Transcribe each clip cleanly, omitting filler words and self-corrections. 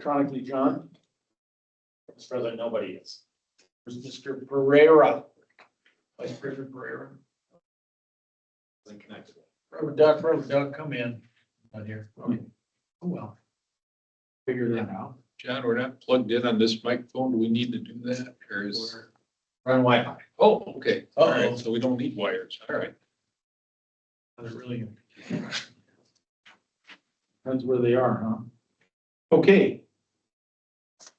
electronically, John? As far as nobody is. There's Mr. Pereira. Vice President Pereira. Isn't connected. Reverend Doug, come in. Not here. Okay. Oh, well. Figure that out. John, we're not plugged in on this microphone. Do we need to do that or is? Run Wi-Fi. Oh, okay. All Uh-oh. right. So we don't need wires. All right. Not really. Depends where they are, huh? Okay.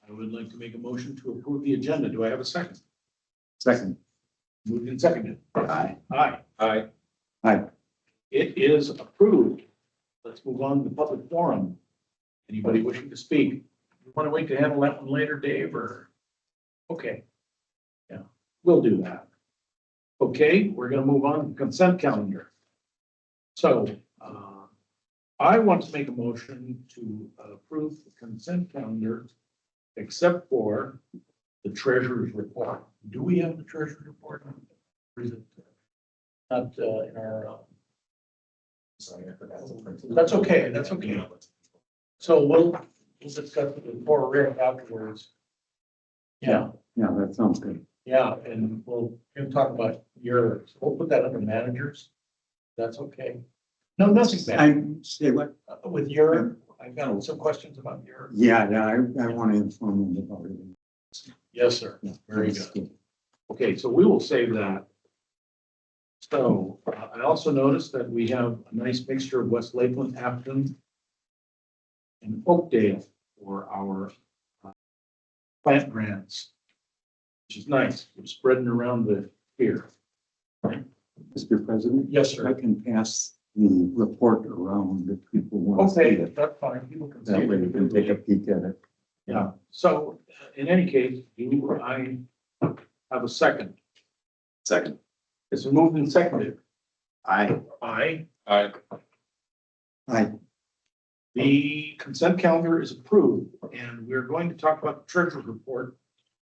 I would like to make a motion to approve the agenda. Do I have a second? Second. Moved and seconded. Aye. Aye. Aye. Aye. It is approved. Let's move on to the public forum. Anybody wishing to speak? You want to wait to handle that one later, Dave, or? Okay. Yeah, we'll do that. Okay, we're gonna move on to the consent calendar. So, I want to make a motion to approve the consent calendar except for the treasurer's report. Do we have the treasurer's report? Or is it not in our? Sorry, I forgot to print it. That's okay, that's okay. So we'll discuss it with poor Rick afterwards. Yeah, Yeah, that sounds good. yeah, and we'll talk about yours. We'll put that under managers. That's okay. No, nothing bad. I say what? With your, I've got some questions about your. Yeah, I want to inform them about it. Yes, sir. Yeah, Very that's good. Okay, so we will save that. So I also noticed that we have a nice mixture of West Lakeland, Afton, and Oakdale for our plant grants, which is nice. We're spreading around the here. Mr. President? Yes, I can pass the report around if people want to see Okay, it. that's fine. People can see That way you can take a it. peek at it. Yeah, so in any case, do I have a second? Second. It's moved and seconded. Aye. Aye. Aye. Aye. The consent calendar is approved, and we're going to talk about the treasurer's report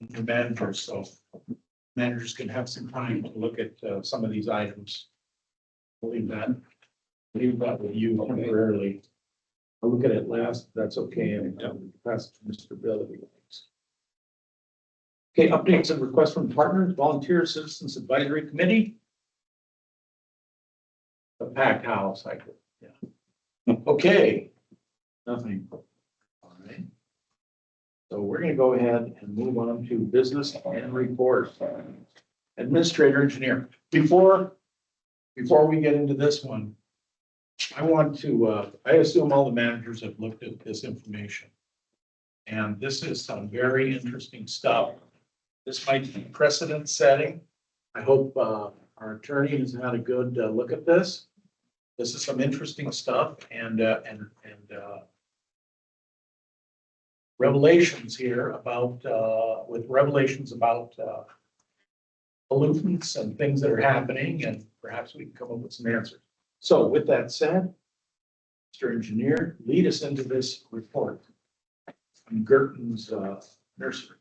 and the managers, so managers can have some time to look at some of these items. I'll leave that with you temporarily. I'll look at it last, that's okay, and pass it to Mr. Bill if he likes. Okay, updates and requests from partners, volunteer citizens advisory committee. The packed house, I could, yeah. Okay. Nothing. All right. So we're gonna go ahead and move on to business and reports. Administrator engineer, before we get into this one, I want to, I assume all the managers have looked at this information. And this is some very interesting stuff. This might be precedent setting. I hope our attorney has had a good look at this. This is some interesting stuff and revelations here about, with revelations about pollutants and things that are happening, and perhaps we can come up with some answers. So with that said, Mr. Engineer, lead us into this report on Gerton's nursery.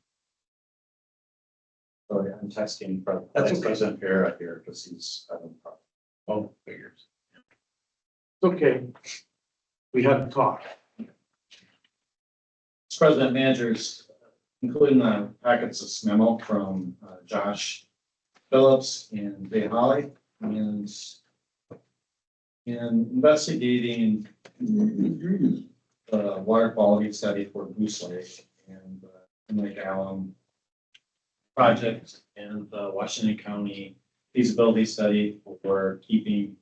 Sorry, I'm texting from That's Vice okay. President Vera here because he's having a problem. Oh, figures. It's okay. We had to talk. Mr. President, managers, including the packets of memo from Josh Phillips and Bay Holly, and in investigating the water quality study for Goose Lake and Lake Alum project and the Washington County feasibility study for keeping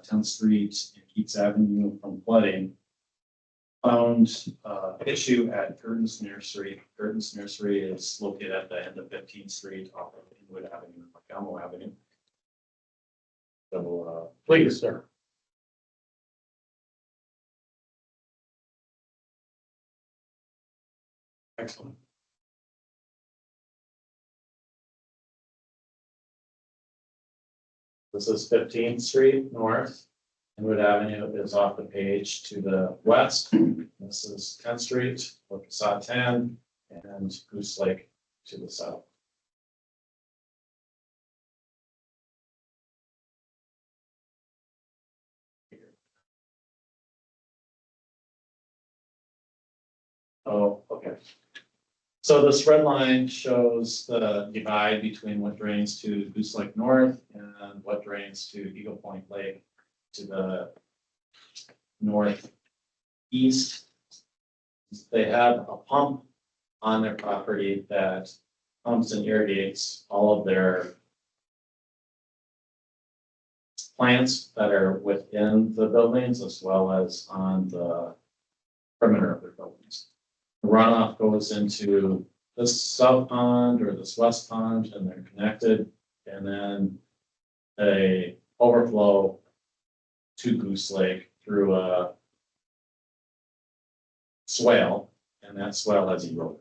10th Street and Keats Avenue from flooding, found issue at Curtin's Nursery. Curtin's Nursery is located at the end of 15th Street off of Inwood Avenue and Montgomery Avenue. So, Please, sir. Excellent. this is 15th Street North. Inwood Avenue is off the page to the west. This is 10th Street, Facade 10, and Goose Lake to the south. Oh, okay. So this red line shows the divide between what drains to Goose Lake North and what drains to Eagle Point Lake to the northeast. They have a pump on their property that pumps and irrigates all of their plants that are within the buildings as well as on the perimeter of their buildings. The runoff goes into this south pond or this west pond and they're connected. And then a overflow to Goose Lake through a swale, and that swale has eroded.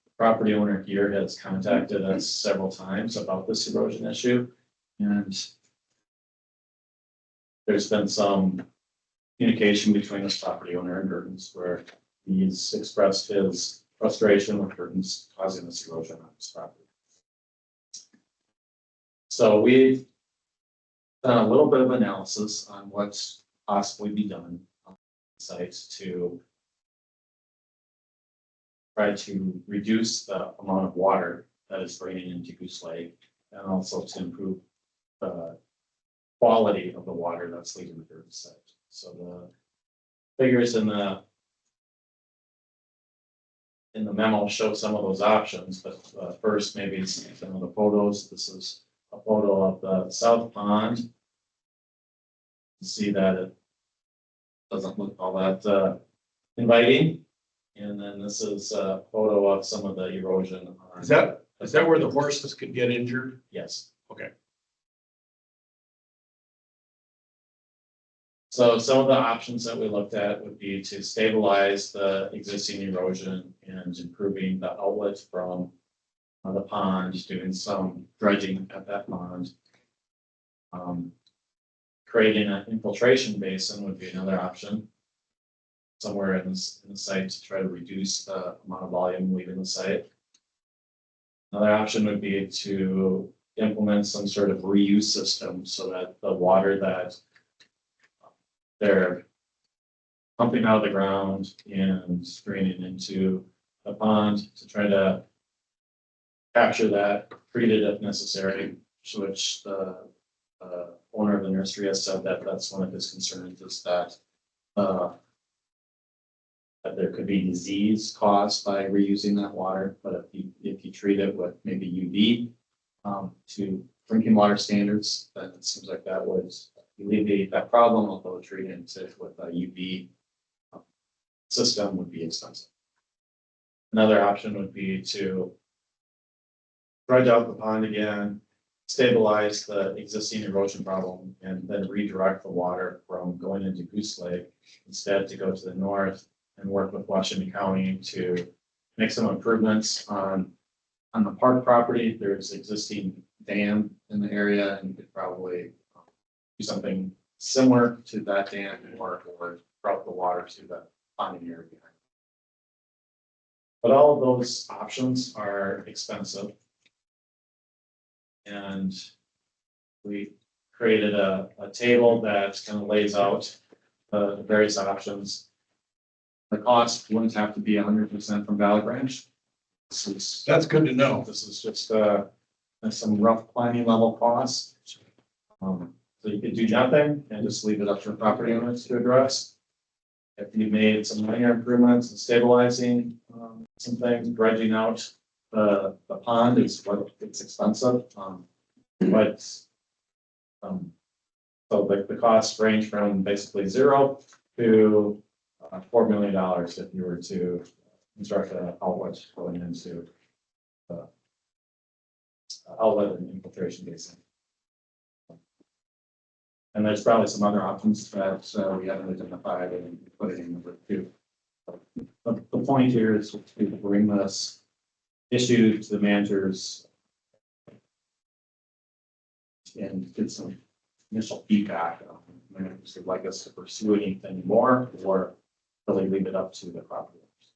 The property owner here has contacted us several times about this erosion issue. And there's been some communication between this property owner and Gurdon's where he's expressed his frustration with Gurdon's causing this erosion on his property. So we've done a little bit of analysis on what's possibly be done on the site to try to reduce the amount of water that is draining into Goose Lake and also to improve the quality of the water that's leaving the Gurdon site. So the figures in the memo show some of those options, but first maybe some of the photos. This is a photo of the south pond. You see that it doesn't look all that inviting. And then this is a photo of some of the erosion. Is that where the horses could get injured? Yes. Okay. So some of the options that we looked at would be to stabilize the existing erosion and improving the outlet from the pond, doing some dredging at that pond. Creating an infiltration basin would be another option. Somewhere in the site to try to reduce the amount of volume leaving the site. Another option would be to implement some sort of reuse system so that the water that they're pumping out of the ground and draining into the pond to try to capture that, treat it if necessary, which the owner of the nursery has said that that's one of his concerns is that there could be disease caused by reusing that water, but if you treat it with maybe UV to drinking water standards, then it seems like that would alleviate that problem, although treating it with a UV system would be expensive. Another option would be to dredge out the pond again, stabilize the existing erosion problem, and then redirect the water from going into Goose Lake instead to go to the north and work with Washington County to make some improvements on the park property. There's existing dam in the area and you could probably do something similar to that dam or route the water to the ponding area behind. But all of those options are expensive. And we created a table that kind of lays out the various options. The cost wouldn't have to be 100% from Valley Branch. That's good to know. This is just some rough planning level costs. So you could do nothing and just leave it up to the property owners to address. If you made some minor improvements and stabilizing some things, dredging out the pond is what it's expensive. So the costs range from basically zero to $4 million if you were to construct an outlet going into the outlet and infiltration basin. And there's probably some other options that we haven't identified and put it in number two. The point here is to bring this issue to the managers and get some initial feedback. Managers would like us to pursue anything more or really leave it up to the property owners.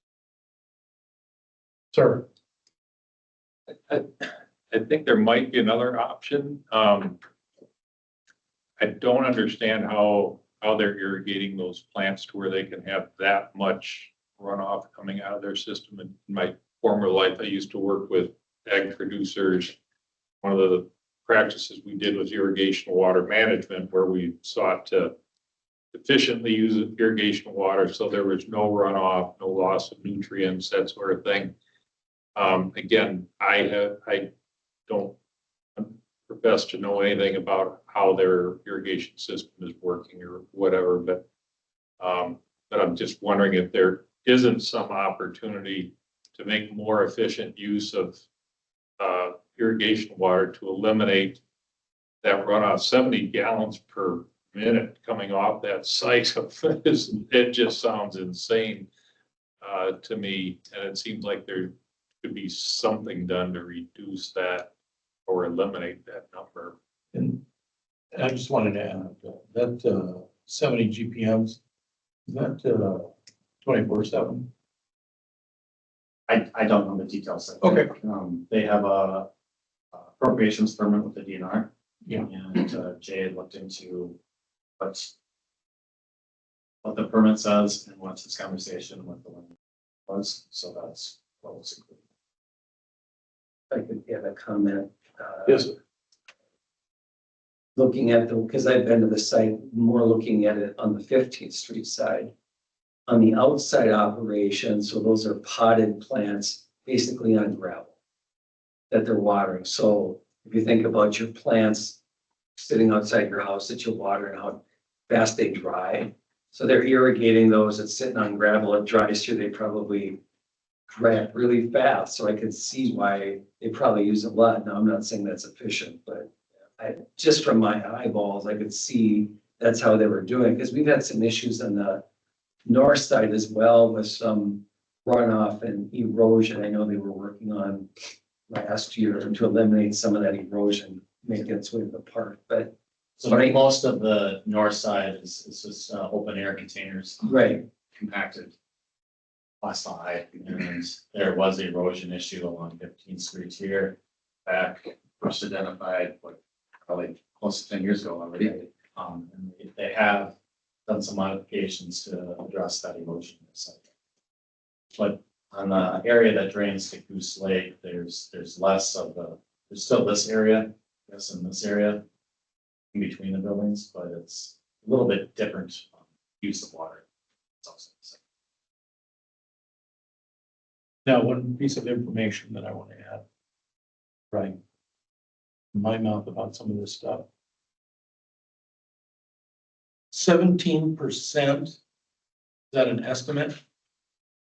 Sir, I think there might be another option. I don't understand how they're irrigating those plants to where they can have that much runoff coming out of their system. In my former life, I used to work with ag producers. One of the practices we did was irrigation water management, where we sought to efficiently use irrigation water so there was no runoff, no loss of nutrients, that sort of thing. Again, I don't profess to know anything about how their irrigation system is working or whatever, but I'm just wondering if there isn't some opportunity to make more efficient use of irrigation water to eliminate that runoff. 70 gallons per minute coming off that site. It just sounds insane to me, and it seems like there could be something done to reduce that or eliminate that number. And I just wanted to add that 70 GPMs, is that 24/7? I don't know the details. Okay. They have a appropriations permit with the DNR. Yeah. And Jay had looked into what the permit says and what's his conversation with the landlord was, so that's what was included. I could get a comment. Yes, sir. Looking at because I've been to the site, more looking at it on the 15th Street side. On the outside operation, so those are potted plants, basically on gravel that they're watering. So if you think about your plants sitting outside your house that you water and how fast they dry. So they're irrigating those, it's sitting on gravel, it dries through, they probably dry it really fast. So I could see why they probably use a lot. Now, I'm not saying that's efficient, but just from my eyeballs, I could see that's how they were doing. Because we've had some issues on the north side as well with some runoff and erosion. I know they were working on last year to eliminate some of that erosion, make its way to the park, but. So Right. most of the north side is just open air containers. Right. Compacted last high, and there was an erosion issue along 15th Street here. Back first identified probably close to 10 years ago already. And they have done some modifications to address that erosion. But on the area that drains to Goose Lake, there's less of there's still this area, yes, in this area in between the buildings, but it's a little bit different use of water. It's also the same. Now, one piece of information that I want to add. Right. In my mouth about some of this stuff. 17%, is that an estimate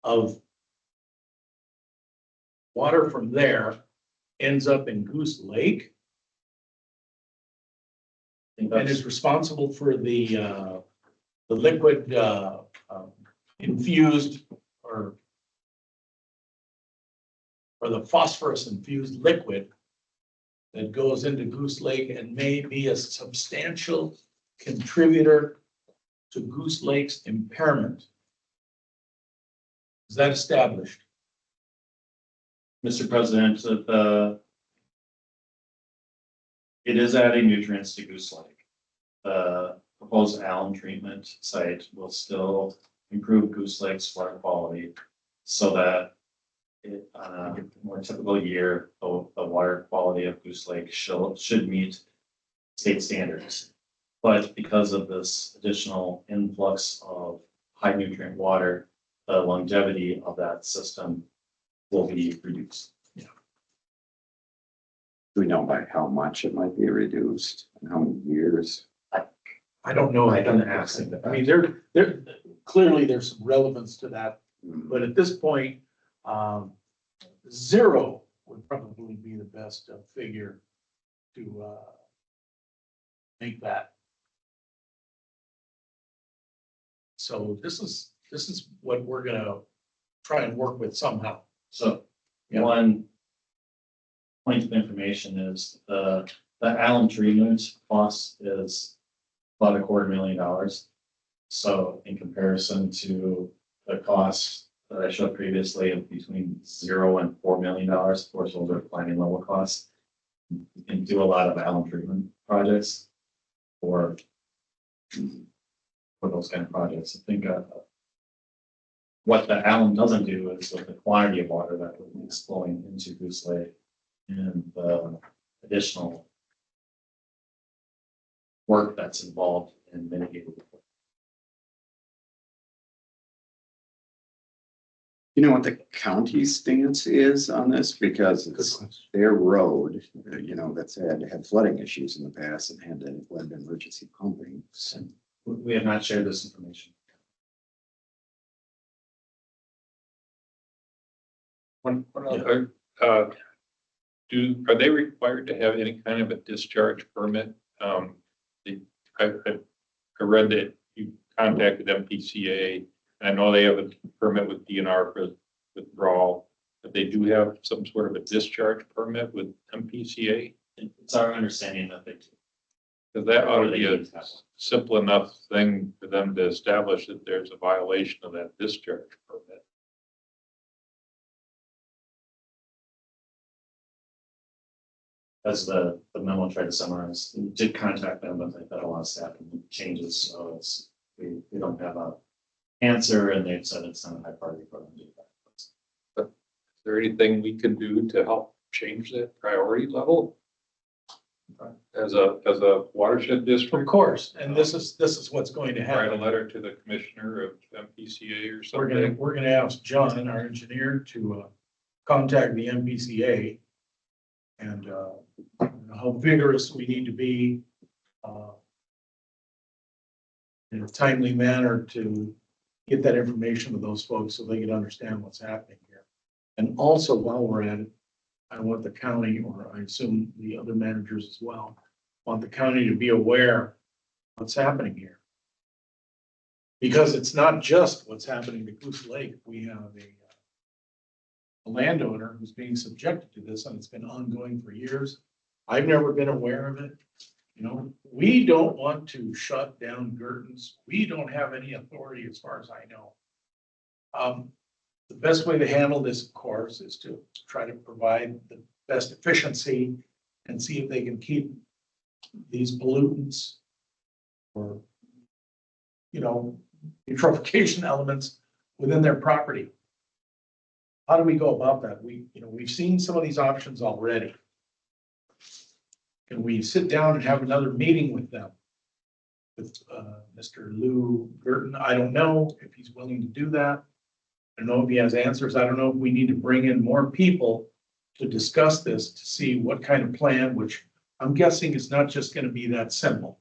of water from there ends up in Goose Lake I think and that's is responsible for the liquid infused or the phosphorus infused liquid that goes into Goose Lake and may be a substantial contributor to Goose Lake's impairment. Is that established? Mr. President, it is adding nutrients to Goose Lake. The proposed alum treatment site will still improve Goose Lake's water quality so that on a more typical year, the water quality of Goose Lake should meet state standards. But because of this additional influx of high nutrient water, the longevity of that system will be reduced. Do we know by how much it might be reduced and how many years? I don't know. I didn't ask him. I mean, there clearly there's some relevance to that, but at this point, 0 would probably be the best figure to make that. So this is what we're gonna try and work with somehow. So Yeah. one point of information is the alum treatment cost is about $250,000. So in comparison to the cost that I showed previously of between $0 and $4 million, of course, those are planning level costs. You can do a lot of alum treatment projects for those kind of projects. I think what the alum doesn't do is with the quantity of water that is flowing into Goose Lake and the additional work that's involved in mitigating. You know what the county stance is on this? Because it's their road, that's had flooding issues in the past and had to lend emergency pumping. So We have not shared this information. One other, are they required to have any kind of a discharge permit? I read that you contacted MPCA, and I know they have a permit with DNR for withdrawal, but they do have some sort of a discharge permit with MPCA? It's our understanding that they do. Because that ought to Or be they a use that one. simple enough thing for them to establish that there's a violation of that discharge permit. As the memo tried to summarize, we did contact them, but they've had a lot of staff changes, so it's, we don't have a answer, and they've said it's not a high priority for them to do that. Is there anything we can do to help change that priority level? As a watershed Of district, course, and this is what's going to write a happen. letter to the commissioner of MPCA or We're something. gonna ask John, our engineer, to contact the MPCA. And how vigorous we need to be in a timely manner to get that information to those folks so they can understand what's happening here. And also, while we're at it, I want the county, or I assume the other managers as well, want the county to be aware of what's happening here. Because it's not just what's happening to Goose Lake. We have a landowner who's being subjected to this, and it's been ongoing for years. I've never been aware of it. We don't want to shut down Girton's. We don't have any authority as far as I know. The best way to handle this, of course, is to try to provide the best efficiency and see if they can keep these pollutants or, eutrophication elements within their property. How do we go about that? We've seen some of these options already. Can we sit down and have another meeting with them? With Mr. Lou Burton? I don't know if he's willing to do that. I don't know if he has answers. I don't know if we need to bring in more people to discuss this, to see what kind of plan, which I'm guessing is not just going to be that simple.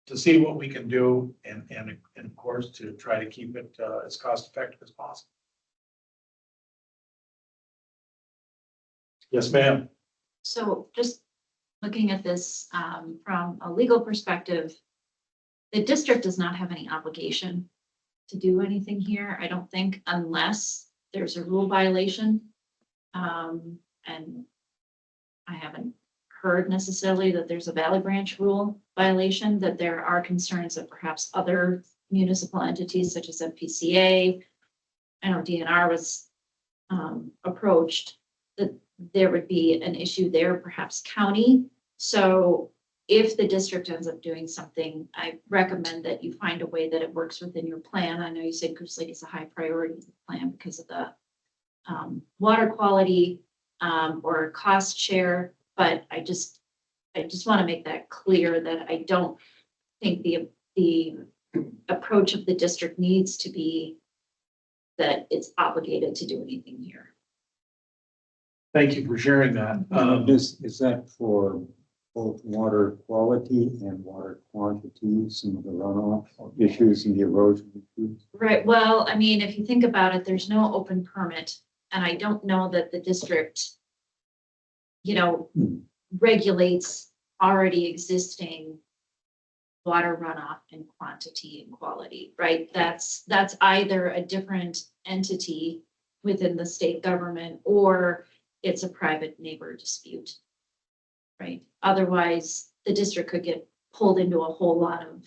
To see what we can do and of course, to try to keep it as cost effective as possible. Yes, ma'am. So just looking at this from a legal perspective, the district does not have any obligation to do anything here, I don't think, unless there's a rule violation. And I haven't heard necessarily that there's a Valley Branch rule violation, that there are concerns that perhaps other municipal entities such as MPCA, I know DNR was approached, that there would be an issue there, perhaps county. So if the district ends up doing something, I recommend that you find a way that it works within your plan. I know you said Goose Lake is a high priority plan because of the water quality or cost share, but I just want to make that clear that I don't think the approach of the district needs to be that it's obligated to do anything here. Thank you for sharing that. Is that for both water quality and water quantity, some of the runoff issues and the erosion issues? Right, well, I mean, if you think about it, there's no open permit, and I don't know that the district, regulates already existing water runoff in quantity and quality, right? That's either a different entity within the state government, or it's a private neighbor dispute, right? Otherwise, the district could get pulled into a whole lot of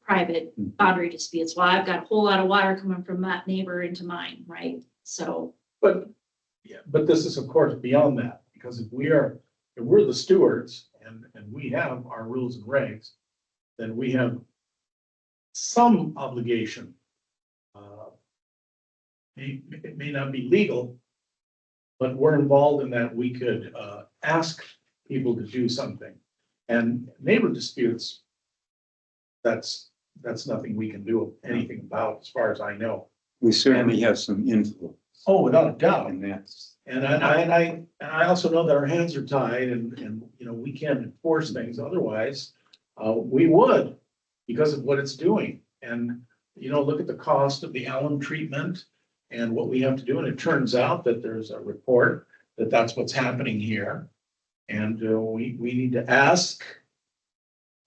private boundary disputes. Well, I've got a whole lot of water coming from that neighbor into mine, right? So. But this is of course beyond that, because if we're the stewards and we have our rules and regs, then we have some obligation It may not be legal, but we're involved in that. We could ask people to do something. And neighbor disputes, that's nothing we can do anything about, as far as I know. We certainly have some influence, Oh, without a doubt. and that's, And I also know that our hands are tied and, you know, we can't enforce things otherwise. We would because of what it's doing. And, you know, look at the cost of the alum treatment and what we have to do. And it turns out that there's a report that that's what's happening here. And we need to ask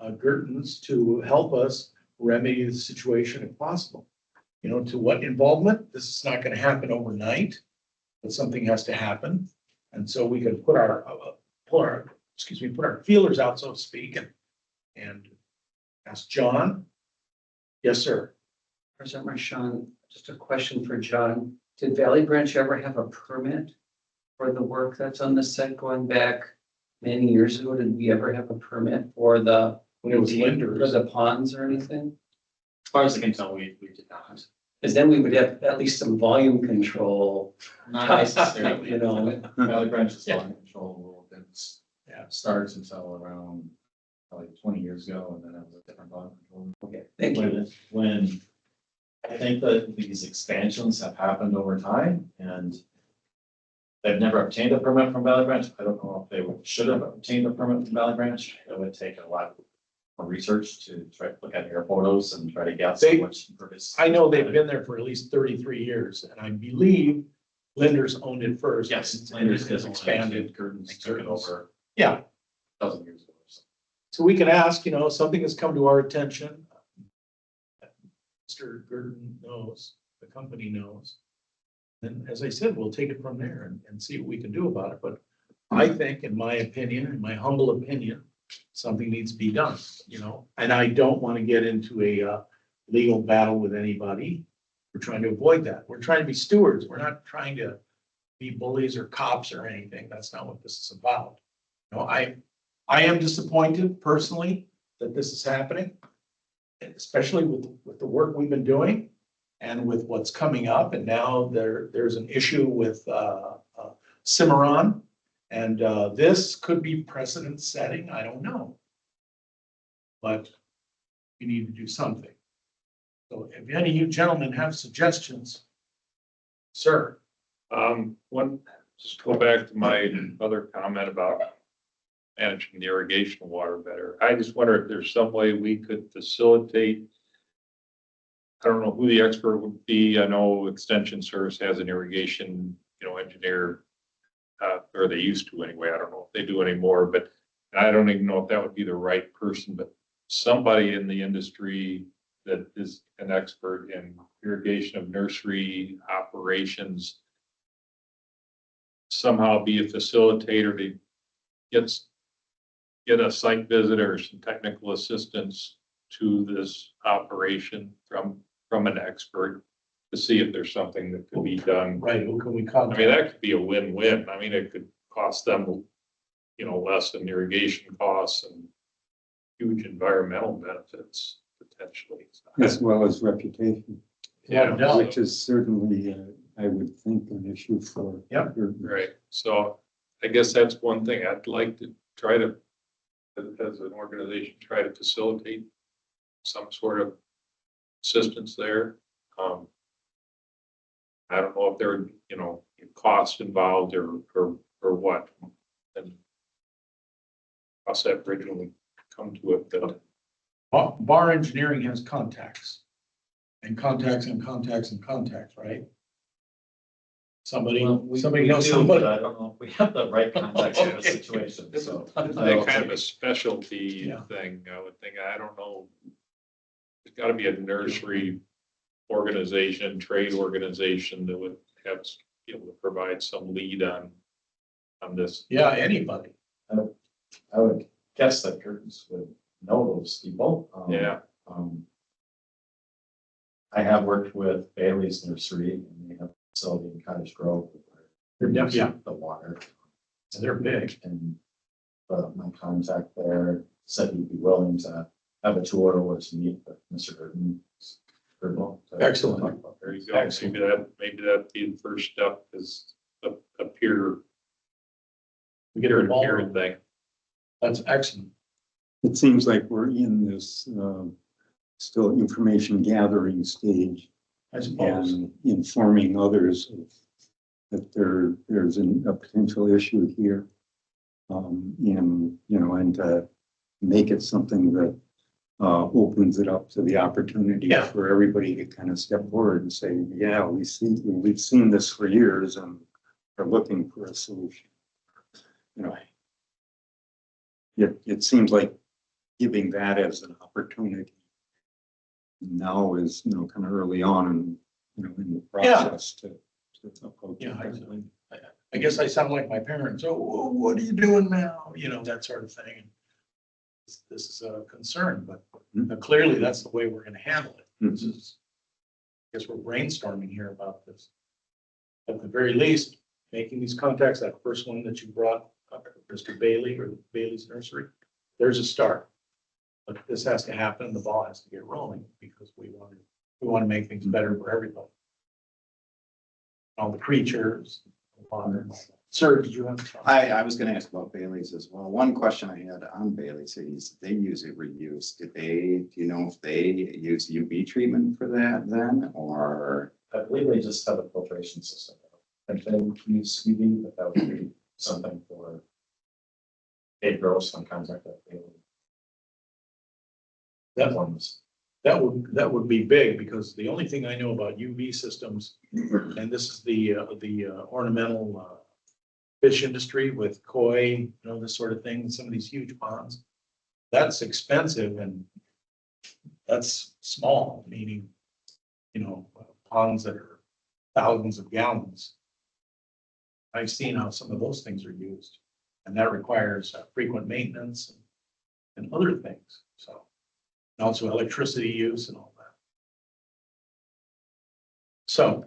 Gertens to help us remedy the situation if possible. You know, to what involvement? This is not going to happen overnight, but something has to happen. And so we can put our feelers out, so to speak, and ask John. Yes, sir. President Marchand, just a question for John. Did Valley Branch ever have a permit for the work that's on the site going back many years ago? Did we ever have a permit for the, When it was for Linders. the ponds or anything? As far as I can tell, we did not. Because then we would have at least some volume control. Not necessarily, You know. Valley Branch's Yeah. volume control rule didn't Yeah. start until around like 20 years ago, and then it was a different volume control. Okay, thank you. When I think that these expansions have happened over time, and they've never obtained a permit from Valley Branch. I don't know if they should have obtained a permit from Valley Branch. It would take a lot more research to try to look at air photos and try to guess They- which impervious. I know they've been there for at least 33 years, and I believe Linders owned it first. Yes, And Linders has expanded. Curtains took it over Yeah, a dozen years ago. So. so we can ask, you know, something has come to our attention. Mr. Gurdon knows, the company knows. And as I said, we'll take it from there and see what we can do about it. But I think, in my opinion, in my humble opinion, something needs to be done, you know? And I don't want to get into a legal battle with anybody. We're trying to avoid that. We're trying to be stewards. We're not trying to be bullies or cops or anything. That's not what this is about. You know, I am disappointed personally that this is happening, especially with the work we've been doing and with what's coming up. And now there's an issue with Cimarron. And this could be precedent setting. I don't know. But we need to do something. So if any of you gentlemen have suggestions, sir. Just go back to my other comment about managing the irrigation water better. I just wonder if there's some way we could facilitate. I don't know who the expert would be. I know Extension Service has an irrigation, engineer, or they used to anyway. I don't know if they do anymore, but I don't even know if that would be the right person, but somebody in the industry that is an expert in irrigation of nursery operations, somehow be a facilitator to get a site visit or some technical assistance to this operation from an expert to see if there's something that could be done. Right, who can we I contact? mean, that could be a win-win. I mean, it could cost them, less in irrigation costs and huge environmental benefits potentially. as well as reputation, Yeah, no. which is certainly, I would think, an issue for. Yep. Right, so I guess that's one thing I'd like to try to, as an organization, try to facilitate some sort of assistance there. I don't know if there, costs involved or what. And cross that bridge when we come to it, but Bar Engineering has contacts. And contacts and contacts and contacts, right? Somebody Well, knows do, somebody. but I don't know if we have the right contacts in this Okay. situation, so. it's that kind of a specialty Yeah. thing, I would think. I don't know. There's gotta be a nursery organization, trade organization that would have, be able to provide some lead on this. Yeah, anybody. I would guess that Curtis would know those people. Yeah. I have worked with Bailey's Nursery, and they have a facility in Cottage Grove. where They're yeah. The water. They're big. And my contact there said he'd be willing to have a tour or to meet with Mr. Gurdon. Excellent. we go. Maybe that'd be the first step is a peer, We get peer a ball. thing. That's excellent. It seems like we're in this, still information gathering stage I suppose. and informing others that there's a potential issue here. And, and to make it something that opens it up to the opportunity Yeah. for everybody to kind of step forward and say, yeah, we've seen this for years and are looking for a solution. It seems like giving that as an opportunity now is, kind of early on in the process to approach. Yeah, I guess I sound like my parents. Oh, what are you doing now? That sort of thing. This is a concern, but clearly that's the way we're going to handle it. This is, I guess we're brainstorming here about this. At the very least, making these contacts, that first one that you brought up, Mr. Bailey or Bailey's Nursery, there's a start. But this has to happen. The ball has to get rolling because we want to make things better for everybody. All the creatures, the water. Sir, did you have? I was gonna ask about Bailey's as well. One question I had on Bailey's is they use a reuse. Do you know if they use UV treatment for that then, or? I believe they just have a filtration system. And they use UV, but that would be something for they grow some contact that they That ones. That would be big because the only thing I know about UV systems, and this is the ornamental fish industry with koi, this sort of thing, some of these huge ponds. That's expensive and that's small, meaning, ponds that are thousands of gallons. I've seen how some of those things are used and that requires frequent maintenance and other things, so. And also electricity use and all that. So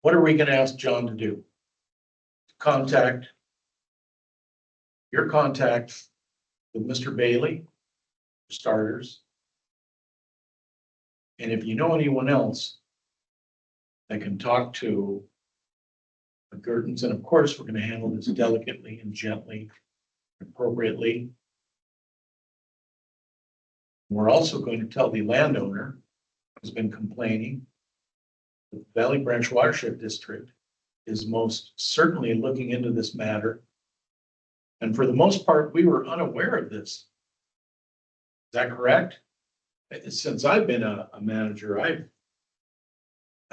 what are we going to ask John to do? Contact with Mr. Bailey, for starters. And if you know anyone else that can talk to the Gertons, and of course, we're going to handle this delicately and gently, appropriately. We're also going to tell the landowner who's been complaining that the Valley Branch Watershed District is most certainly looking into this matter. And for the most part, we were unaware of this. Is that correct? Since I've been a manager, I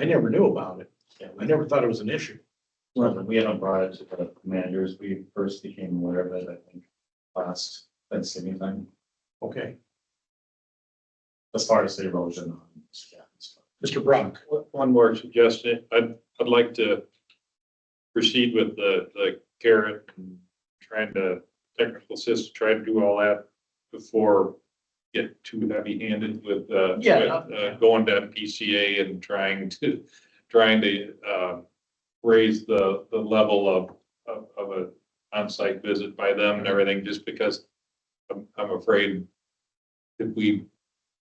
never knew about it. I never thought it was an issue. Well, we haven't brought it to the managers. We first became aware of it, I think, last Thanksgiving time, Okay, as far as the erosion. Mr. Brock. One more suggestion. I'd like to proceed with the carrot and trying to technical assist, try to do all that before get too heavy handed with going to MPCA and trying to raise the level of an on-site visit by them and everything, just because I'm afraid if we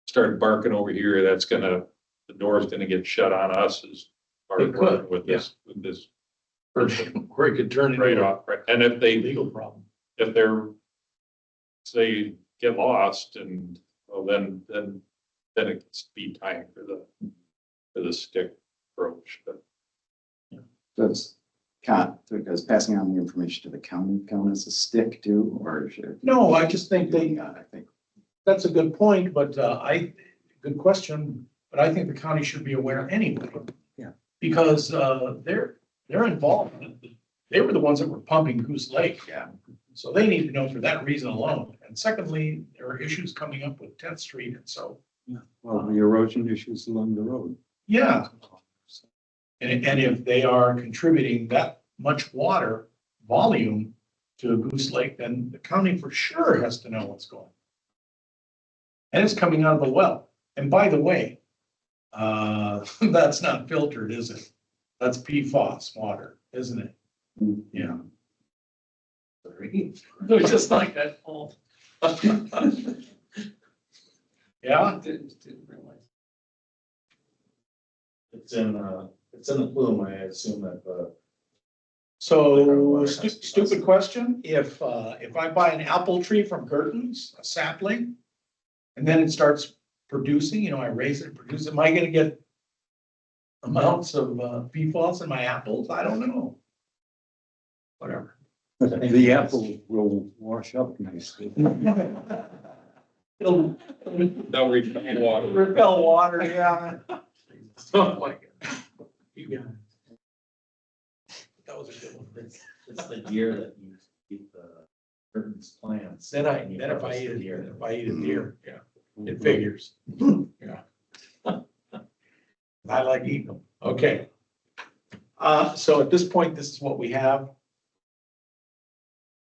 start barking over here, the door's gonna get shut on us as far as It could, working with this Or it could turn right into off. Right. And if a they, legal problem. if they're, say, get lost and, well, then it's be time for the stick approach, but. Does passing on the information to the county count as a stick too, or should? No, I just think I think. that's a good point, but good question, but I think the county should be aware anyway. Yeah. Because they're involved. They were the ones that were pumping Goose Lake. Yeah. So they need to know for that reason alone. And secondly, there are issues coming up with 10th Street, and so, Well, the erosion issues along the road. yeah. And if they are contributing that much water volume to Goose Lake, then the county for sure has to know what's going on. And it's coming out of a well. And by the way, that's not filtered, is it? That's PFAS water, isn't it? Yeah. They're just like that. Oh. Yeah. Didn't realize. It's in the plume, I assume that the, So stupid question, if I buy an apple tree from Gerton's, a sapling, and then it starts producing, I raise it, produce it, am I gonna get amounts of PFAS in my apples? I don't know. Whatever. The apple will wash up nicely. It'll Now we water. repel water, yeah. Oh my God. You got it. That was a good one. it's the deer that you keep the curtains plants. Then if I eat a deer, yeah, it figures. Yeah. I like eating them. Okay. So at this point, this is what we have.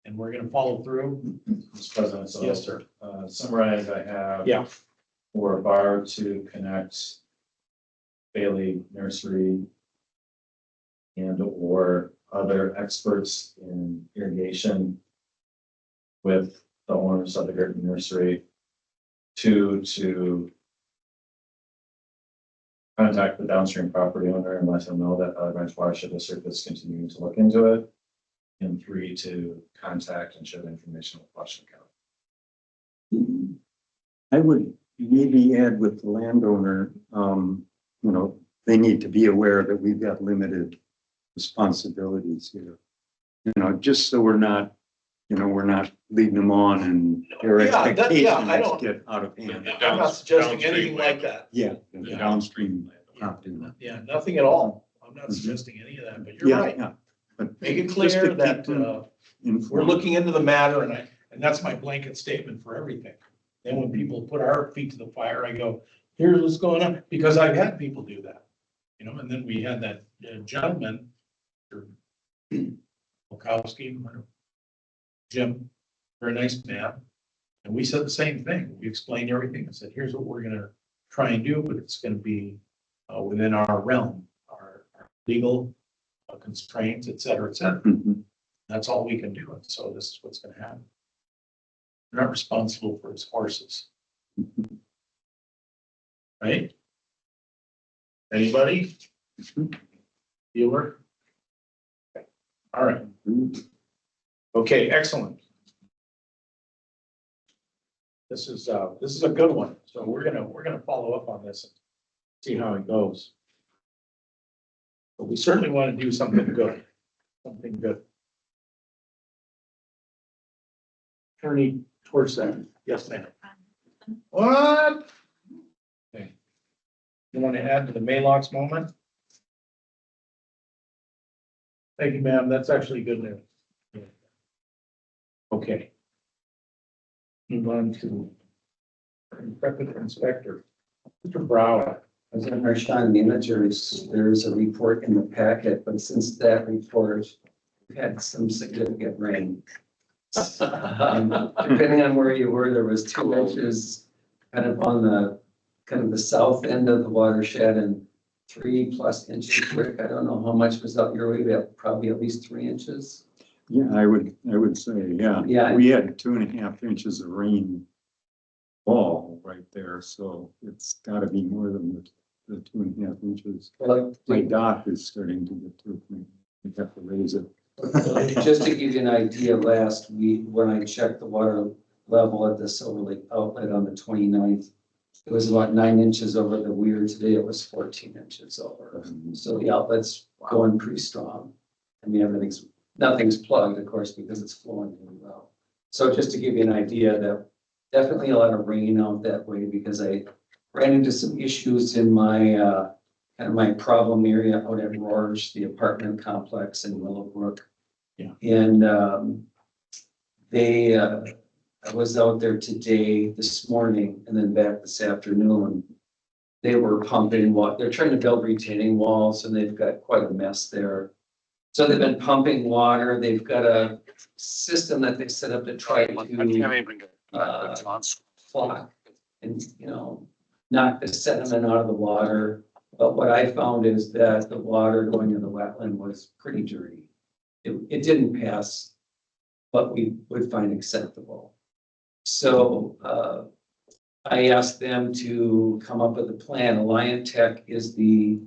And we're gonna follow through. Mr. President, so. Yes, sir. Summarize, I have. Yeah. For a bar to connect Bailey Nursery and or other experts in irrigation with the owners of the Gerton Nursery. To contact the downstream property owner and let him know that Branch Watershed District is continuing to look into it. And 3, to contact and share the information with Washington County. I would maybe add with the landowner, they need to be aware that we've got limited responsibilities here. Just so we're not leading them on and their Yeah, I expectations don't- get out of hand. I'm not suggesting anything like that. Yeah, the downstream property. Yeah, nothing at all. I'm not suggesting any of that, but you're Yeah, right. yeah. But Make it just clear to keep that, them we're informed. looking into the matter and that's my blanket statement for everything. Then when people put our feet to the fire, I go, here's what's going on, because I've had people do that. And then we had that gentleman, Volkowski, Jim, very nice man. And we said the same thing. We explained everything. I said, here's what we're gonna try and do, but it's gonna be within our realm, our legal constraints, et cetera, et cetera. Mhm. That's all we can do. And so this is what's gonna happen. We're not responsible for his horses. Right? Anybody? Bueller? Okay. All right. Okay, excellent. This is a good one. So we're gonna follow up on this and see how it goes. But we certainly want to do something good, something good. Attorney Torset, yes, ma'am. What? Okay. You want to add to the Malox moment? Thank you, ma'am. That's actually good news. Yeah. Okay. Move on to inspector, inspector, Mr. Brower. As I understand the imagers, there's a report in the packet, but since that report, we've had some significant rain. Depending on where you were, there was 2 inches kind of on the south end of the watershed and 3+ inches. Rick, I don't know how much was out your way, but probably at least 3 inches. Yeah, I would say, yeah. Yeah. We had 2.5 inches of rain fall right there, so it's gotta be more than the 2.5 inches. Well, My dock is starting to get to me. I have to raise it. just to give you an idea, last week, when I checked the water level at the Silver Lake outlet on the 29th, it was about 9 inches over the weir. Today it was 14 inches over. So the outlet's going pretty strong. I mean, nothing's plugged, of course, because it's flowing really well. So just to give you an idea, that definitely a lot of rain out that way, because I ran into some issues in my kind of my problem area out at Roarge, the apartment complex in Willowbrook. Yeah. And I was out there today, this morning, and then back this afternoon. They were pumping water. They're trying to build retaining walls, and they've got quite a mess there. So they've been pumping water. They've got a system that they set up to try to clock and, knock the sediment out of the water. But what I found is that the water going in the wetland was pretty dirty. It didn't pass what we would find acceptable. So I asked them to come up with a plan. Alliant Tech is the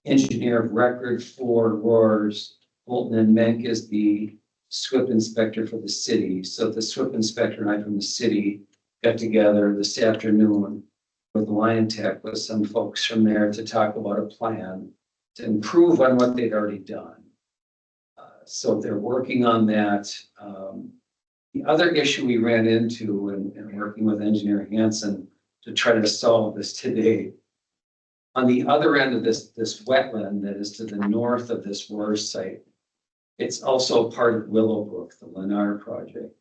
engineer of record for Roars. Bolton and Menk is the SWIP inspector for the city. So the SWIP inspector and I from the city got together this afternoon with Lion Tech with some folks from there to talk about a plan to improve on what they'd already done. So they're working on that. The other issue we ran into in working with engineer Hansen to try to solve this today, on the other end of this wetland that is to the north of this Roars site, it's also part of Willowbrook, the Lennar project.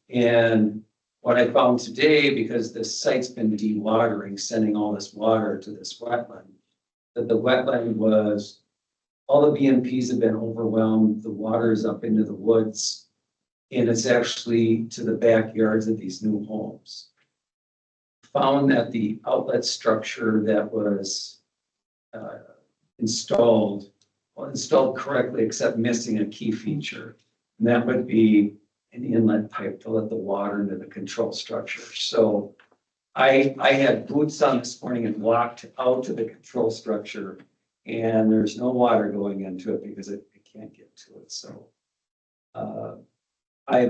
And what I found today, because this site's been dewatering, sending all this water to this wetland, that the wetland was, all the BMPs have been overwhelmed, the water is up into the woods, and it's actually to the backyards of these new homes. Found that the outlet structure that was installed correctly, except missing a key feature. And that would be an inlet pipe to let the water into the control structure. So I had boots on this morning and walked out to the control structure, and there's no water going into it because it can't get to it. So I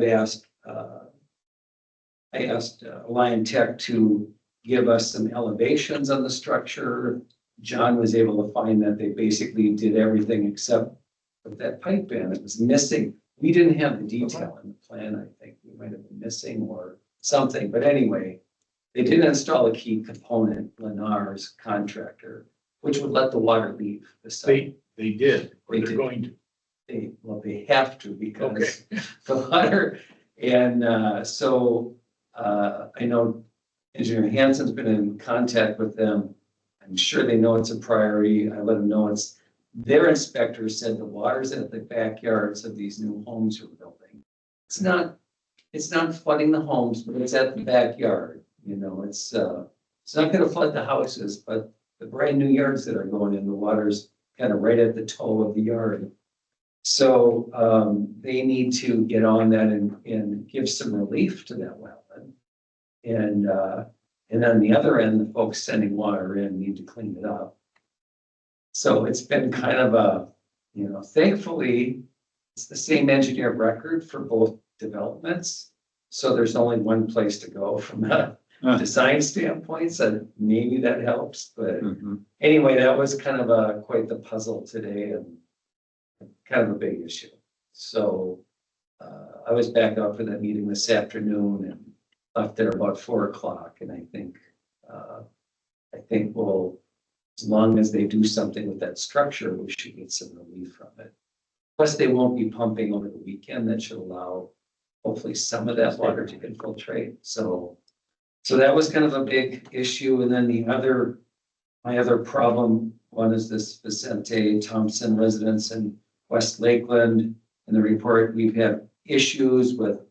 asked Lion Tech to give us some elevations on the structure. John was able to find that they basically did everything except put that pipe in. It was missing. We didn't have the detail in the plan. I think we might have been missing or something. But anyway, they did install a key component, Lennar's contractor, which would let the water leave the site. They did, or They they're did. going to. They have to because the water. And so I know Engineer Hansen's been in contact with them. I'm sure they know it's a priority. I let them know their inspector said the water's at the backyards of these new homes you're building. It's not flooding the homes, but it's at the backyard. You know, it's not going to flood the houses, but the brand new yards that are going in, the water's kind of right at the toe of the yard. So they need to get on that and give some relief to that wetland. And on the other end, the folks sending water in need to clean it up. So it's been kind of thankfully, it's the same engineer of record for both developments. So there's only one place to go from a design standpoint, so maybe that helps. But anyway, that was kind of quite the puzzle today and kind of a big issue. So I was back up for that meeting this afternoon and left there about 4 o'clock. And I think we'll, as long as they do something with that structure, we should get some relief from it. Plus, they won't be pumping over the weekend. That should allow hopefully some of that water to infiltrate. So that was kind of a big issue. And then my other problem, one is this Vicente Thompson residence in West Lakeland. In the report, we've had issues with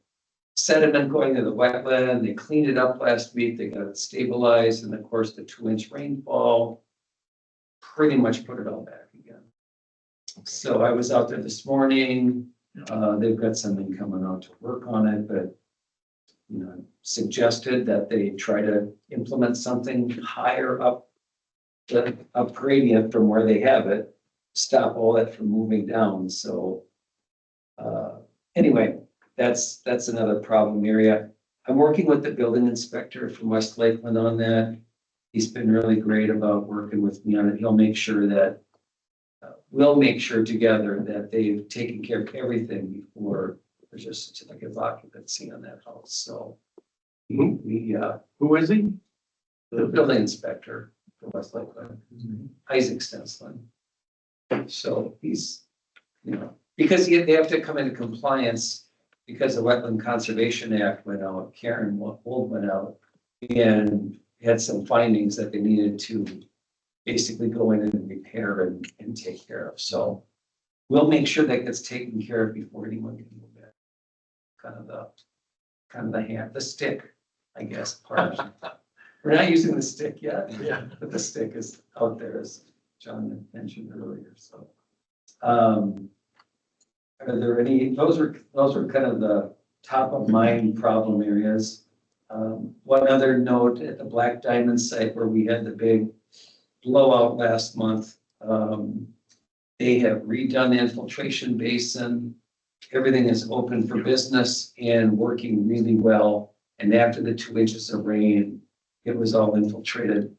sediment going to the wetland. They cleaned it up last week. They got it stabilized. And of course, the 2-inch rainfall pretty much put it all back again. So I was out there this morning. They've got something coming out to work on it, but suggested that they try to implement something higher up gradient from where they have it, stop all that from moving down. So anyway, that's another problem area. I'm working with the building inspector from West Lakeland on that. He's been really great about working with me on it. He'll make sure that we'll make sure together that they've taken care of everything before there's a certificate of occupancy on that house. So Who is he? the building inspector for West Lakeland, Isaac Stenslin. So he's, because they have to come into compliance because the Wetland Conservation Act went out, Karen Wold went out and had some findings that they needed to basically go in and repair and take care of. So we'll make sure that gets taken care of before anyone can move in. Kind of the hand, the stick, I guess, part. We're not using the stick yet. Yeah. But the stick is out there, as John had mentioned earlier. So are there any, those were kind of the top of mind problem areas. One other note at the Black Diamond site where we had the big blowout last month, They have redone the infiltration basin. Everything is open for business and working really well. And after the 2 inches of rain, it was all infiltrated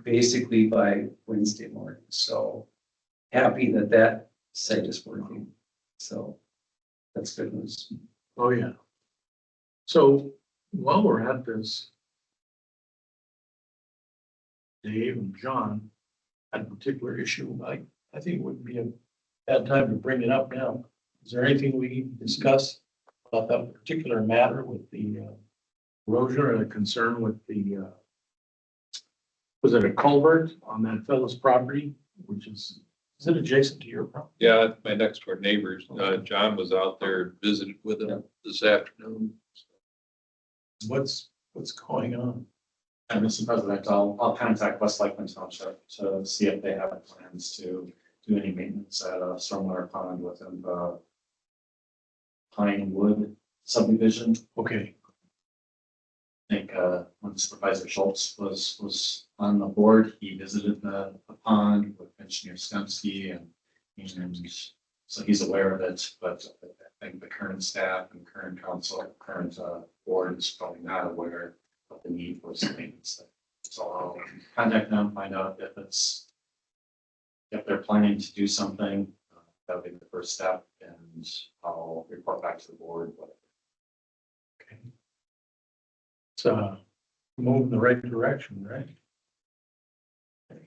basically by Wednesday morning. So happy that that site is working. So that's good news. Oh, yeah. So while we're at this, Dave and John had a particular issue. I think it would be a bad time to bring it up now. Is there anything we need to discuss about that particular matter with the erosion or the concern with the, was it a culvert on that fellow's property, which is it adjacent to your property? Yeah, my next door neighbors, John was out there, visited with him this afternoon. What's going on? And Mr. President, I'll contact West Lakeland Township to see if they have plans to do any maintenance at a stormwater pond within the Pine Wood subdivision. Okay, I think, when Supervisor Schultz was on the board, he visited the pond with Engineer Stemsky and so he's aware of it, but I think the current staff and current council, current, board is probably not aware of the need for some maintenance. So I'll contact them, find out if they're planning to do something, that'll be the first step, and I'll report back to the board. okay. It's moving in the right direction, right? Okay.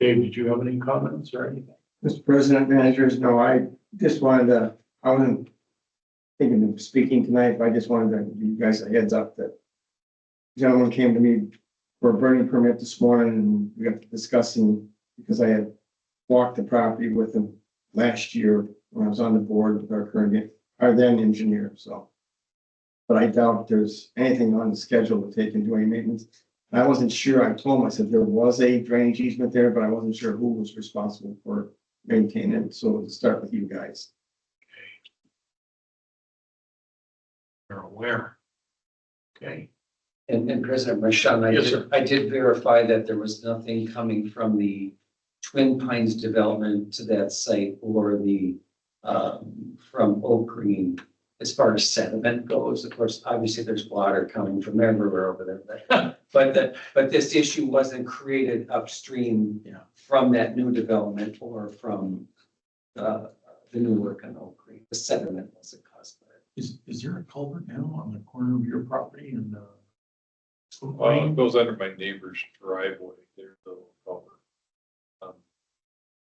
Dave, did you have any comments or anything? Mr. President, managers, no, I just wanted to, I wasn't thinking of speaking tonight, but I just wanted to give you guys a heads up that gentleman came to me for a burning permit this morning and we got to discussing, because I had walked the property with him last year when I was on the board with our then engineer, so. But I doubt there's anything on the schedule to take and do any maintenance. And I wasn't sure, I told him, I said there was a drainage easement there, but I wasn't sure who was responsible for maintaining it, so to start with you guys. You're aware. Okay, And President Rashawn, Yes, sir. I did verify that there was nothing coming from the Twin Pines development to that site or the, from Oak Green. As far as sediment goes, of course, obviously there's water coming from everywhere over there. But this issue wasn't created upstream Yeah. from that new development or from the new work on Oak Green. The sediment wasn't caused by it. is there a culvert now on the corner of your property and It goes under my neighbor's driveway there, the culvert.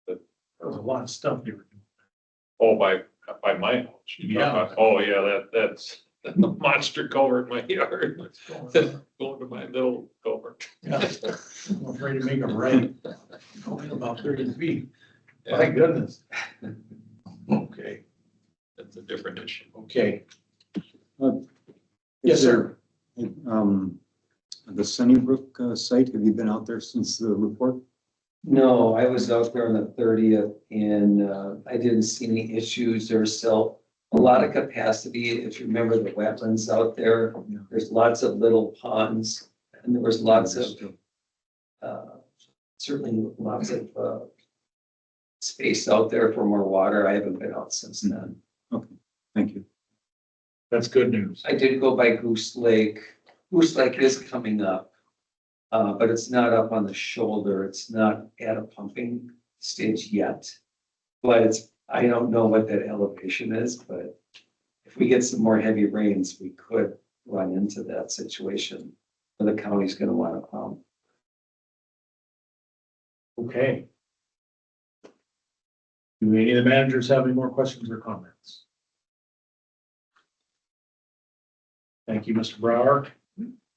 there was a lot of stuff they were doing. Oh, by my house. You're talking Yeah. about- Oh, yeah, that's the monster culvert in my yard. What's going on? Going to my little culvert. Yeah, I'm afraid to make a right. Going about 30 feet. My Yeah, goodness. Okay, that's a different issue. okay. Is Yes, sir. The Sunnybrook site, have you been out there since the report? No, I was out there on the 30th and I didn't see any issues. There's still a lot of capacity. If you remember the wetlands out there, Yeah. there's lots of little ponds and there was lots of, certainly lots of space out there for more water. I haven't been out since then. Okay, thank you. That's good news. I did go by Goose Lake. Goose Lake is coming up, but it's not up on the shoulder. It's not at a pumping stage yet. But it's, I don't know what that elevation is, but if we get some more heavy rains, we could run into that situation where the county's gonna want to pump. Okay. Do any of the managers have any more questions or comments? Thank you, Mr. Brower.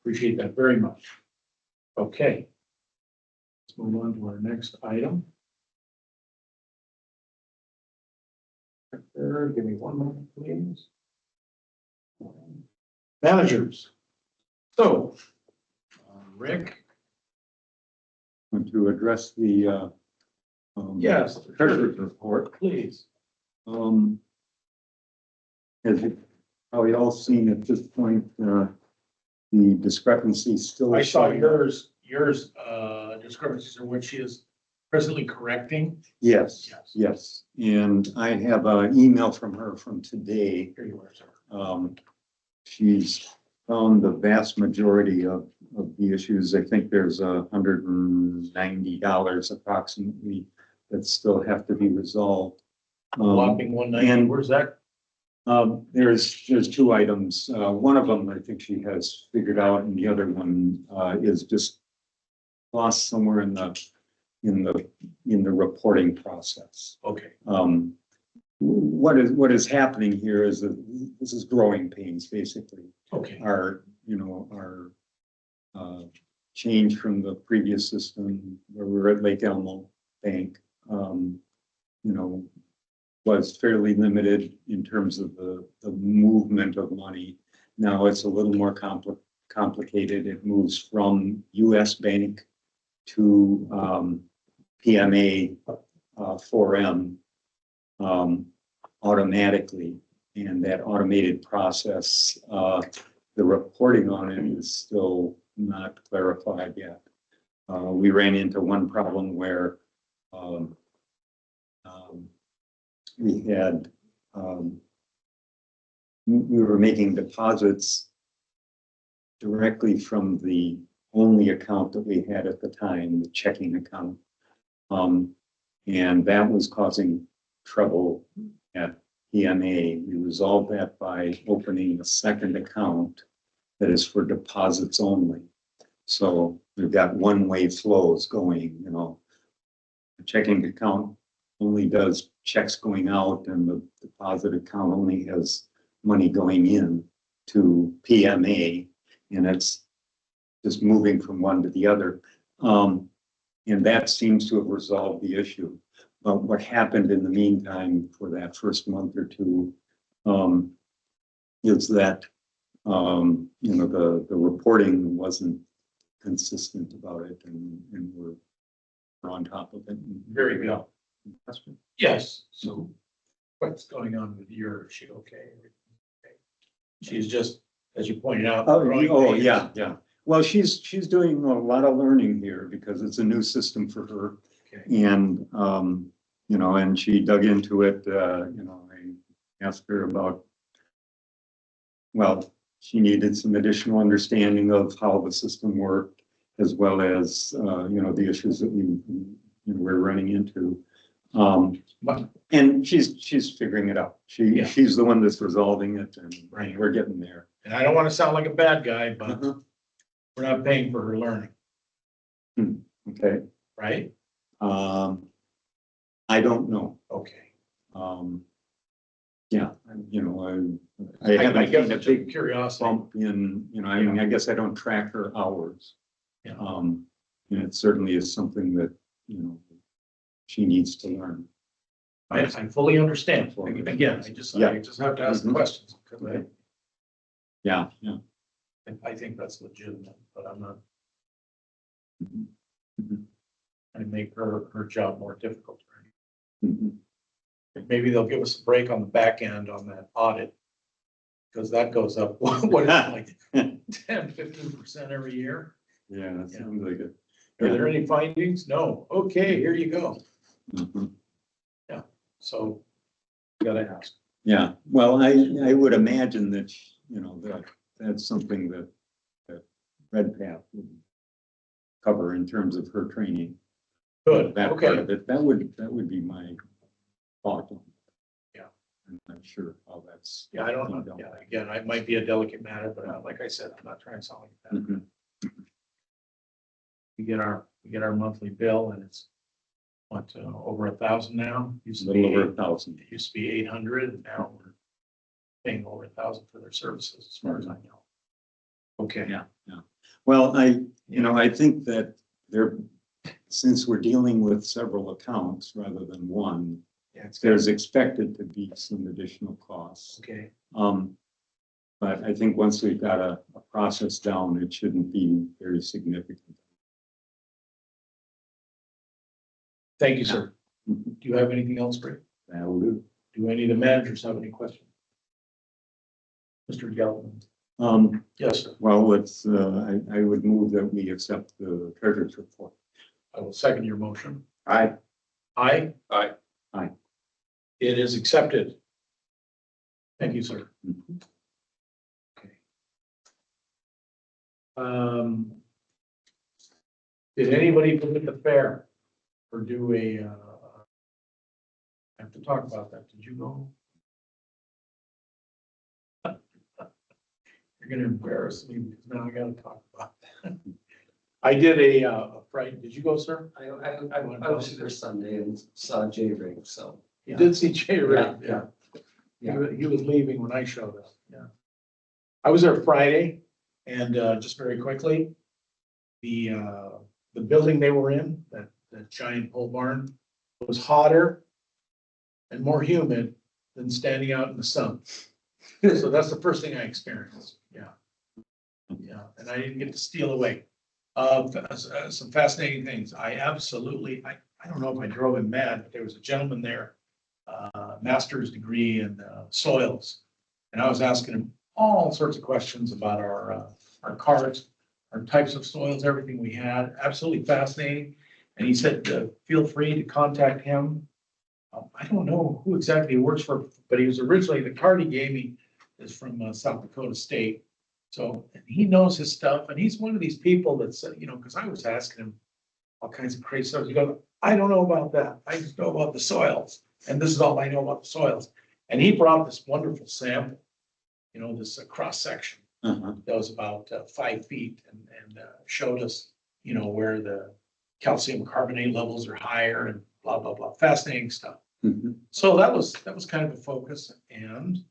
Appreciate that very much. Okay. Let's move on to our next item. Give me one moment, please. Managers. So, Rick? Want to address the Yes. treasurer's report. Please. As you probably all seen at this point, the discrepancy still. I saw yours, discrepancies are what she is presently correcting? Yes, Yes. yes. And I have an email from her from today. Here you are, sir. She's found the vast majority of the issues. I think there's $190 approximately that still have to be resolved. Whopping 190, and- where's that? There's two items. One of them I think she has figured out, and the other one is just lost somewhere in the reporting process. Okay, What is happening here is that this is growing pains, basically. okay, Our change from the previous system where we were at Lake Elmo Bank, was fairly limited in terms of the movement of money. Now it's a little more complicated. It moves from US Bank to PMA 4M automatically. And that automated process, the reporting on it is still not clarified yet. We ran into one problem where we had we were making deposits directly from the only account that we had at the time, the checking account. And that was causing trouble at PMA. We resolved that by opening a second account that is for deposits only. So we've got one-way flows going, The checking account only does checks going out, and the deposit account only has money going in to PMA, and it's just moving from one to the other. And that seems to have resolved the issue. But what happened in the meantime for that first month or two is that the reporting wasn't consistent about it, and we're on top of it. very good. Question? Yes, so what's going on with your, is she okay? Okay. She's just, as you pointed out. growing pains. Yeah. Well, she's doing a lot of learning here because it's a new system for her. Okay. And, and she dug into it, I asked her about, well, she needed some additional understanding of how the system worked, as well as, the issues that we're running into. And she's figuring it out. Yeah. She's the one that's resolving it, and Right. we're getting there. And I don't want to sound like a bad guy, but we're not paying for her learning, Okay. right? I don't know. Okay. Yeah, I I haven't guess seen a it's big curiosity. bump in, I guess I don't track her hours. Yeah. And it certainly is something that, she needs to learn. I fully understand. Again, I just have to ask the Mhm. questions because Yeah. I think that's legitimate, but I'm not, Mhm. I make her job more difficult. Mhm. Maybe they'll give us a break on the back end on that audit. Because that goes up, what is it, like 10-15% every year? Yeah, that sounds like it. Are there any findings? No. Okay, here you go. Mhm. So gotta ask. Yeah, well, I would imagine that, that's something that Red Path would cover in terms of her training. Good, That part okay. of it, that would be my thought. Yeah. I'm not sure how that's. Yeah, I don't know. Yeah, again, it might be a delicate matter, but like I said, I'm not trying to sound like that. Mhm. We get our monthly bill and it's over 1,000 now. A Used to little be over 1,000. It used to be 800 and now we're paying over 1,000 for their services, as far as I know. Okay. Yeah. Well, I think that since we're dealing with several accounts rather than one, Yeah, it's there's expected to be some additional costs. okay. But I think once we've got a process down, it shouldn't be very significant. Thank you, sir. Mhm. Do you have anything else, Rick? That will do. Do any of the managers have any questions? Mr. Gelman? Yes, sir. Well, I would move that we accept the treasurer's report. I will second your motion. Aye. Aye? Aye. Aye. It is accepted. Thank you, sir. Okay. Did anybody visit the fair or do a, I have to talk about that. Did you go? You're gonna embarrass me because now I gotta talk about that. I did a Friday. Did you go, sir? I was there Sunday and saw J Ring, so. You did see Jay Ray, Yeah, yeah. He was leaving when I showed up, yeah. I was there Friday and, just very quickly, the building they were in, that giant pole barn, was hotter and more humid than standing out in the sun. So that's the first thing I experienced, yeah. Yeah, and I didn't get to steal away. Some fascinating things. I don't know if I drove him mad, but there was a gentleman there, master's degree in soils. And I was asking him all sorts of questions about our cars, our types of soils, everything we had, absolutely fascinating. And he said, feel free to contact him. I don't know who exactly he works for, but he was originally, the card he gave me is from South Dakota State. So and he knows his stuff, and he's one of these people that's, because I was asking him all kinds of crazy stuff. He goes, I don't know about that. I just know about the soils. And this is all I know about the soils. And he brought this wonderful sample, this cross section that was about 5 feet and showed us, where the calcium carbonate levels are higher and blah, blah, blah. Fascinating stuff. So that was kind of a focus and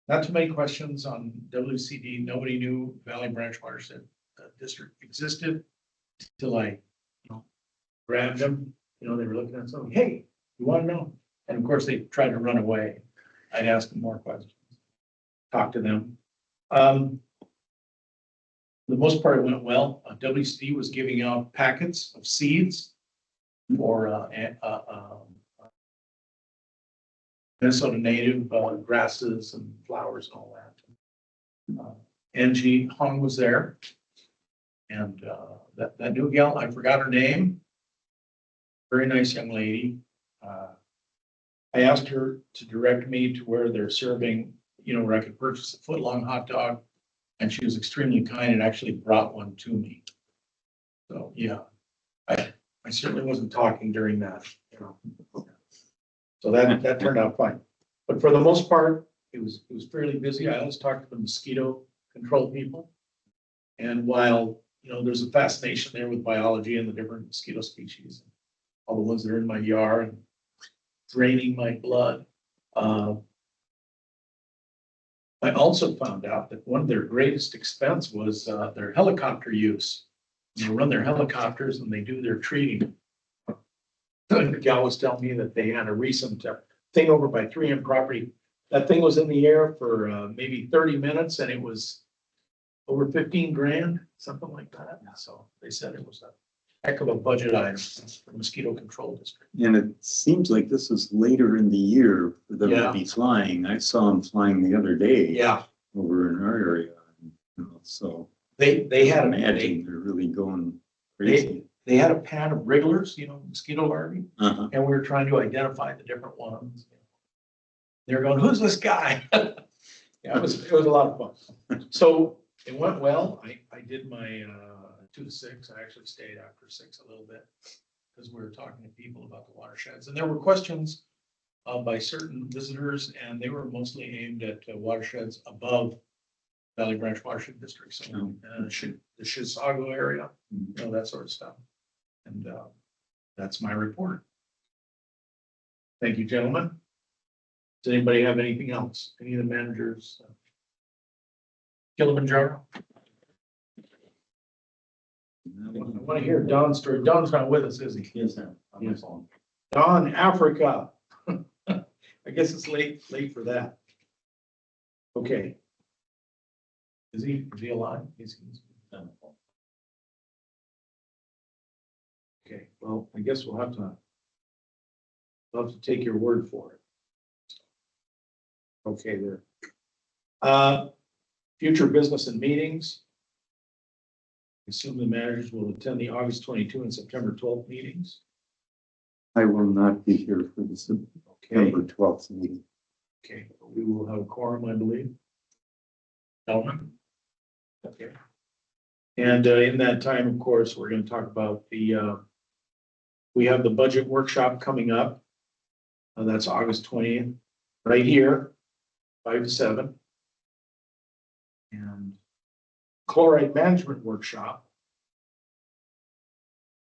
not too many questions on WCD. Nobody knew Valley Branch Watershed District existed until I, grabbed them. They were looking at something. Hey, you want to know? And of course, they tried to run away. I'd ask them more questions, talk to them. The most part, it went well. WCD was giving out packets of seeds for Minnesota native grasses and flowers and all that. Angie Hong was there. And that new gal, I forgot her name. Very nice young lady. I asked her to direct me to where they're serving, where I could purchase a foot-long hot dog. And she was extremely kind and actually brought one to me. So, yeah, I certainly wasn't talking during that, So that turned out fine. But for the most part, it was fairly busy. I always talked to the mosquito control people. And while, there's a fascination there with biology and the different mosquito species, all the ones that are in my yard and draining my blood. I also found out that one of their greatest expense was their helicopter use. They run their helicopters and they do their treating. The gal was telling me that they had a recent thing over by 3M property. That thing was in the air for maybe 30 minutes and it was over 15 grand, something like that. So they said it was a heck of a budget item for mosquito control district. And it seems like this is later in the year for them Yeah. to be flying. I saw them flying the other day. Yeah, Over in our area. So they had I a imagine they're really going crazy. they had a pan of wrigglers, mosquito larvae, Uh-huh. and we were trying to identify the different ones. They're going, who's this guy? Yeah, it was a lot of fun. So it went well. I did my 2 to 6. I actually stayed after 6 a little bit because we were talking to people about the watersheds, and there were questions by certain visitors, and they were mostly aimed at watersheds above Valley Branch Watershed District, so the Chisago area, that sort of stuff. And that's my report. Thank you, gentlemen. Does anybody have anything else? Any of the managers? Kilimanjaro? I want to hear Don's story. Don's not with us, is he? Yes, sir. Yes. Don, Africa. I guess it's late for that. Okay. Is he alive? He's okay, well, I guess we'll have to take your word for it. Okay, there. Future business and meetings. Assume the managers will attend the August 22 and September 12th meetings. I will not be here for the Okay, September 12th meeting. okay, we will have a quorum, I believe. Ellen? Okay. And in that time, of course, we're gonna talk about we have the budget workshop coming up. That's August 20th, right here, 5 to 7. And chloride management workshop.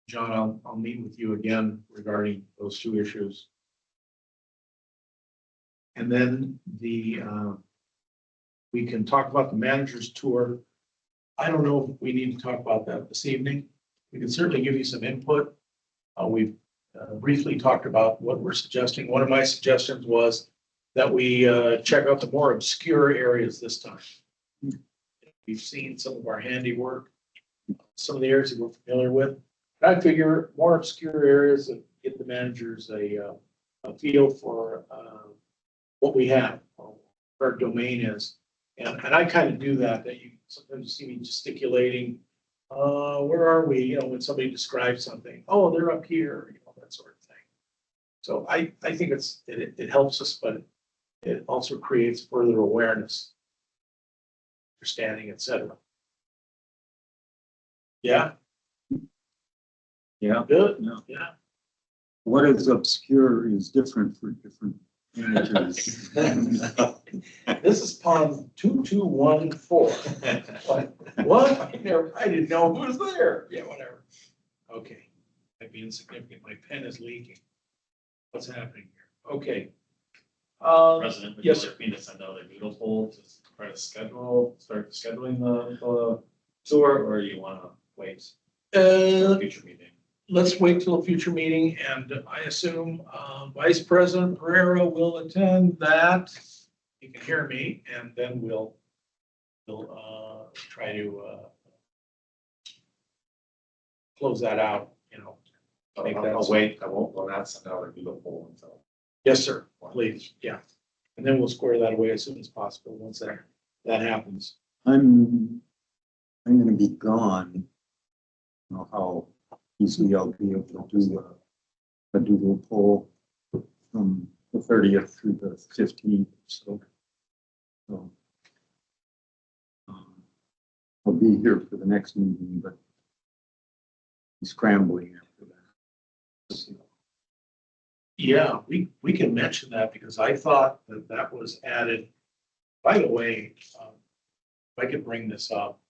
John, I'll meet with you again regarding those two issues. And then we can talk about the manager's tour. I don't know if we need to talk about that this evening. We can certainly give you some input. We've briefly talked about what we're suggesting. One of my suggestions was that we check out the more obscure areas this time. We've seen some of our handiwork, some of the areas that we're familiar with. And I figure more obscure areas that get the managers a feel for what we have, or what our domain is. And I kind of do that, sometimes you see me gesticulating, where are we? You know, when somebody describes something, oh, they're up here, you know, that sort of thing. So I think it helps us, but it also creates further awareness, understanding, et cetera. Yeah, Yeah. good, Yeah. yeah. What is obscure is different for different managers. This is pond 2214. What? I didn't know who was there. Yeah, whatever. Okay. Might be insignificant. My pen is leaking. What's happening here? Okay. President, would you Yes, sir. like me to send out a doodle poll to try to start scheduling the tour, or you wanna wait for a future meeting? Let's wait till a future meeting, and I assume Vice President Pereira will attend that. You can hear me, and then we'll try to close that out, you know. Make that- I'll wait, will not send out a doodle poll until. Yes, sir, please, yeah. And then we'll square that away as soon as possible, once that happens. I'm gonna be gone. I don't know how easily I'll be able to do a doodle poll from the 30th through the 15th, so. I'll be here for the next meeting, but I'm scrambling after that. Yeah, we can mention that, because I thought that was added. By the way, if I could bring this up,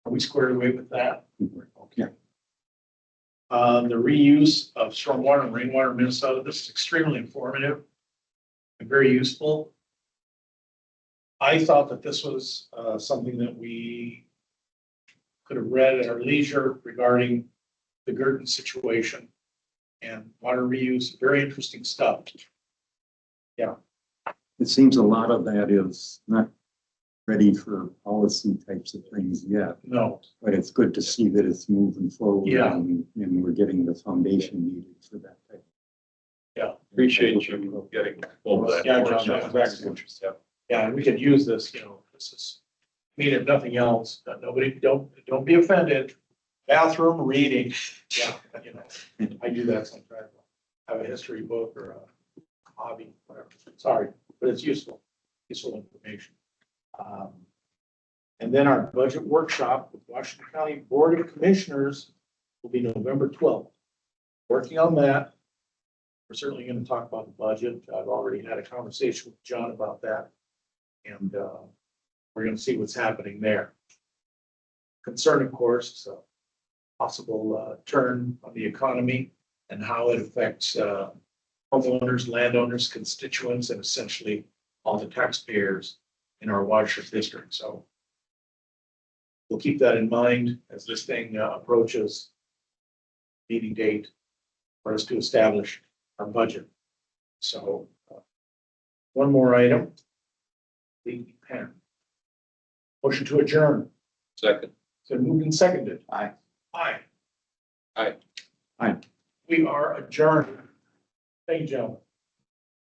are we squared away with that? Okay. The reuse of stormwater and rainwater in Minnesota, this is extremely informative and very useful. I thought that this was something that we could have read at our leisure regarding the Girton situation and water reuse, very interesting stuff. It seems a lot of that is not ready for policy types of things yet, No, but it's good to see that it's moving forward. Yeah. And we're getting the foundation needed for that type. Appreciate you getting over that. Yeah, John, that was excellent. Yeah, and we could use this, you know, this is, I mean, if nothing else, nobody, don't be offended. Bathroom reading, yeah, you know, I do that sometimes. Have a history book or a hobby, whatever. Sorry, but it's useful information. And then our budget workshop with Washington County Board of Commissioners will be November 12th. Working on that. We're certainly going to talk about the budget. I've already had a conversation with John about that. And we're going to see what's happening there. Concern, of course, is a possible turn on the economy and how it affects homeowners, landowners, constituents, and essentially all the taxpayers in our watershed district. So we'll keep that in mind as this thing approaches meeting date for us to establish our budget. So one more item. The pen. Motion to adjourn. Second. So moved and seconded. Aye. Aye. Aye. Aye. We are adjourned. Thank you, gentlemen.